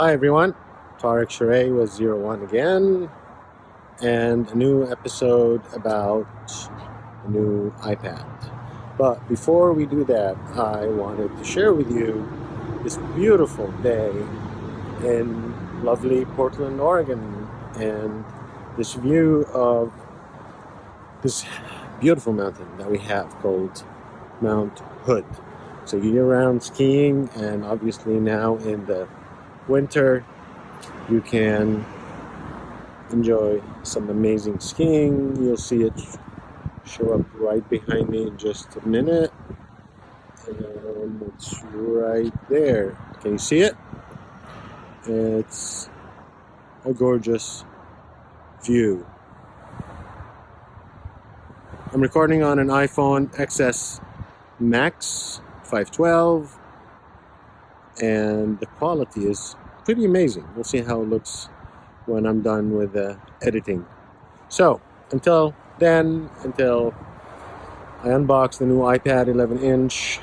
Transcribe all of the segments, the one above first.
Hi everyone, Tarek Sheree with 01 again, and a new episode about a new iPad. But before we do that, I wanted to share with you this beautiful day in lovely Portland, Oregon, and this view of this beautiful mountain that we have called Mount Hood. So year-round skiing, and obviously now in the winter you can enjoy some amazing skiing. You'll see it show up right behind me in just a minute. And it's right there. Can you see it? It's a gorgeous view. I'm recording on an iPhone XS Max 512, and the quality is pretty amazing. We'll see how it looks when I'm done with the editing. So until then, until I unbox the new iPad 11-inch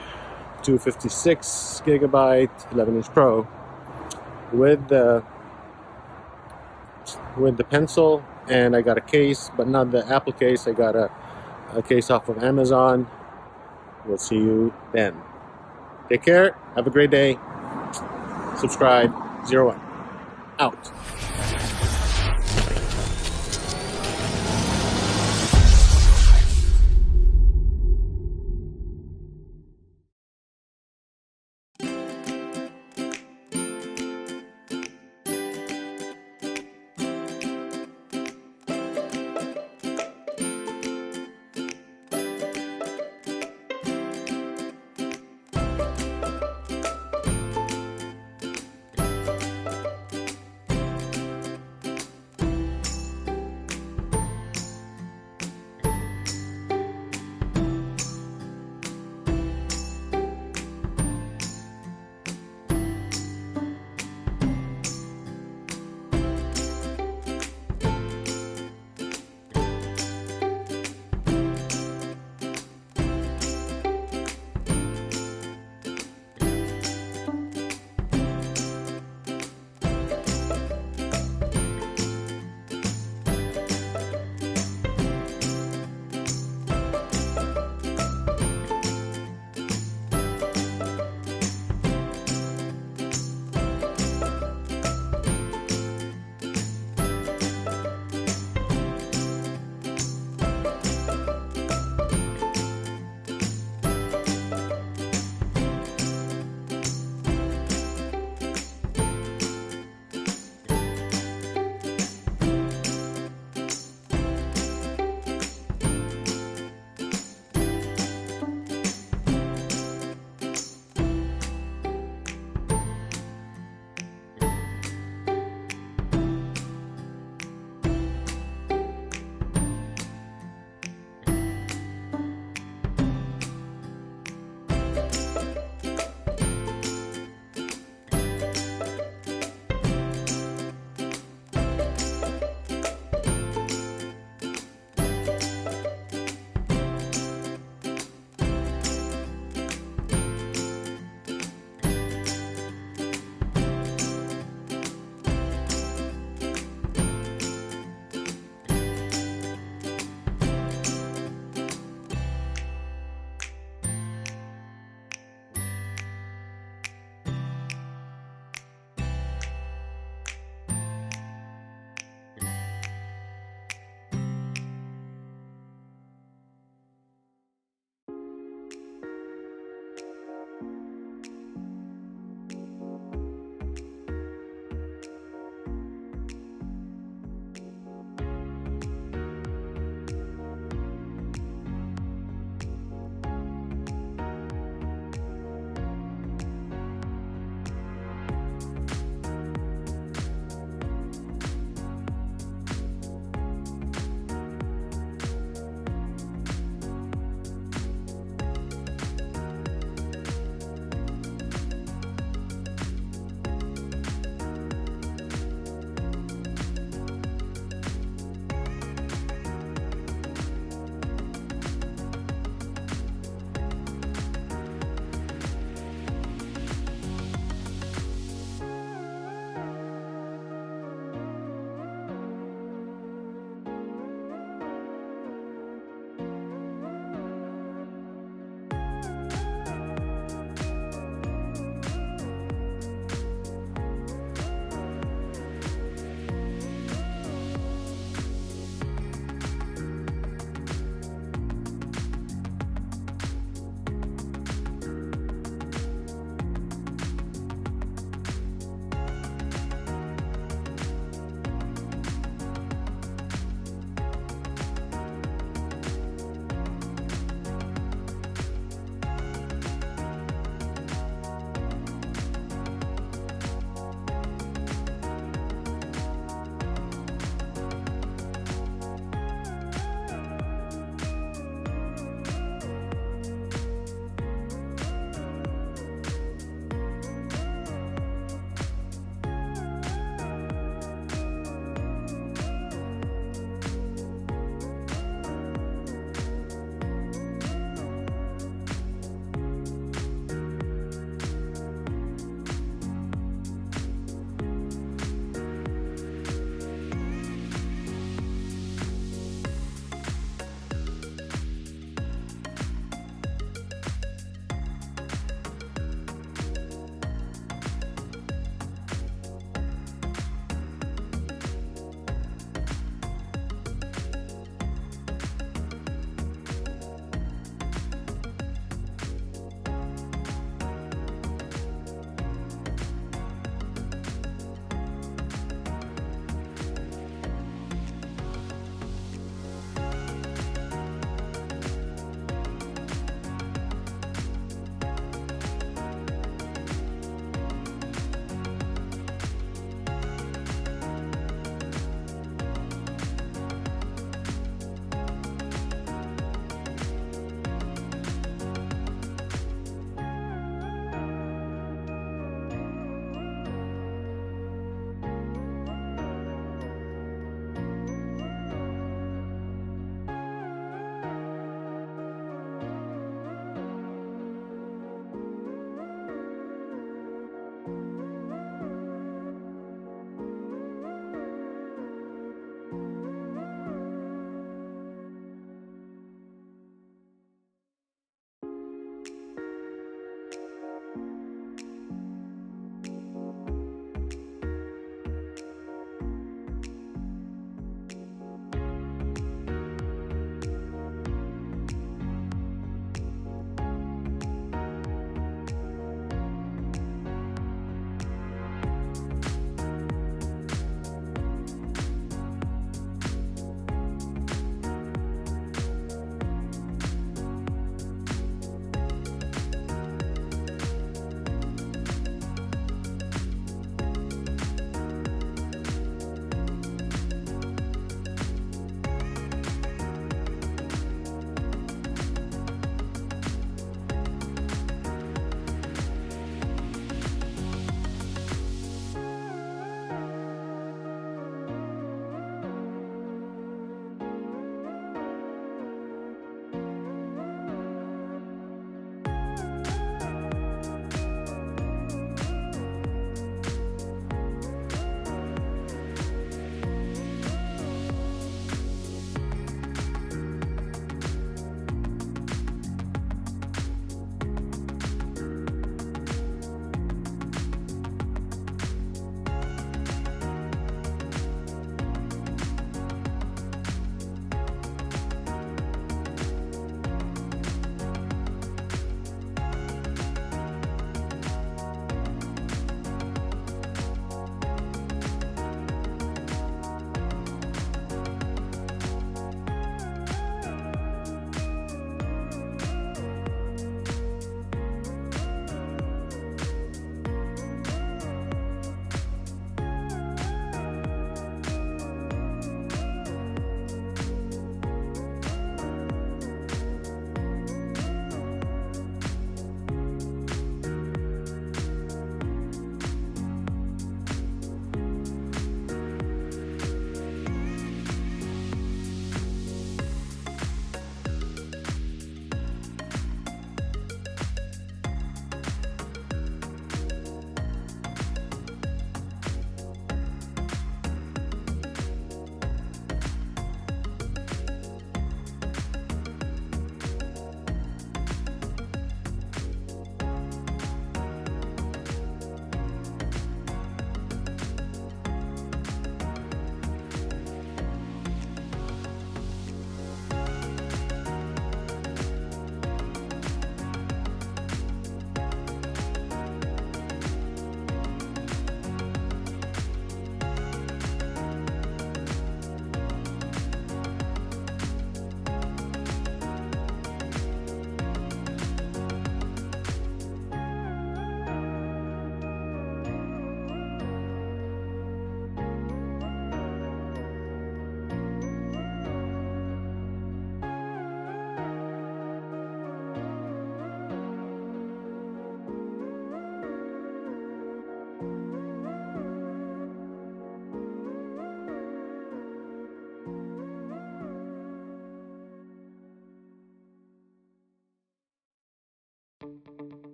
256 gigabyte 11-inch Pro with the pencil, and I got a case, but not the Apple case. I got a case off of Amazon. We'll see you then. Take care. Have a great day. Subscribe. 01 out.